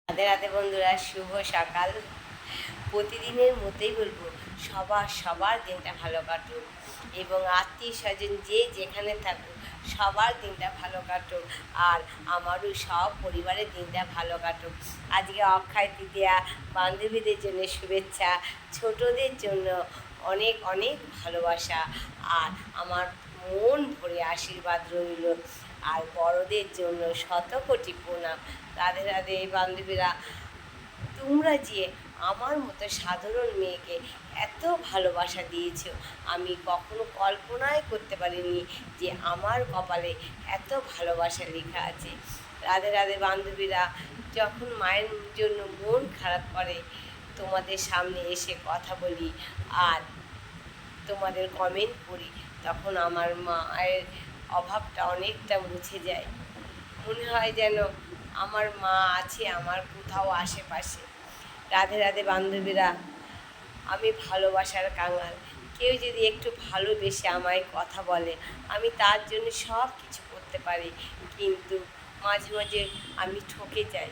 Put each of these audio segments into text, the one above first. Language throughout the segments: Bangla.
রাধে রাধে বন্ধুরা, শুভ সকাল। প্রতিদিনের মতোই বলবো, সবার দিনটা ভালো কাটুক এবং আত্মীয় স্বজন যে যেখানে থাকুক সবার দিনটা ভালো কাটুক, আর আমারও সব পরিবারের দিনটা ভালো কাটুক। আজকে অক্ষয় তৃতীয়া, বান্ধবীদের জন্য শুভেচ্ছা, ছোটদের জন্য অনেক অনেক ভালোবাসা, আর আমার মন ভরে আশীর্বাদ রইল, আর বড়দের জন্য শত কোটি প্রণাম। রাধে রাধে বান্ধবীরা, তোমরা যে আমার মতো সাধারণ মেয়েকে এত ভালোবাসা দিয়েছো, আমি কখনো কল্পনাই করতে পারিনি যে আমার কপালে এত ভালোবাসা লেখা আছে। রাধে রাধে বান্ধবীরা, যখন মায়ের জন্য মন খারাপ করে তোমাদের সামনে এসে কথা বলি আর তোমাদের কমেন্ট করি, তখন আমার মায়ের অভাবটা অনেকটা মুছে যায়। মনে হয় যেন আমার মা আছে আমার কোথাও আশেপাশে। রাধে রাধে বান্ধবীরা, আমি ভালোবাসার কাঙাল। কেউ যদি একটু ভালোবেসে আমায় কথা বলে, আমি তার জন্য সব কিছু করতে পারি, কিন্তু মাঝে মাঝে আমি ঠকে যাই।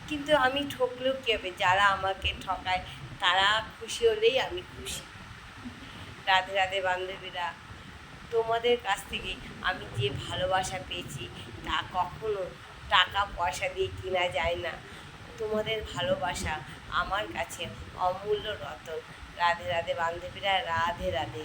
কিন্তু আমি ঠকলেও কী হবে, যারা আমাকে ঠকায় তারা খুশি হলেই আমি খুশি। রাধে রাধে বান্ধবীরা, তোমাদের কাছ থেকে আমি যে ভালোবাসা পেয়েছি তা কখনো টাকা পয়সা দিয়ে কেনা যায় না। তোমাদের ভালোবাসা আমার কাছে অমূল্য রতন। রাধে রাধে বান্ধবীরা, রাধে রাধে।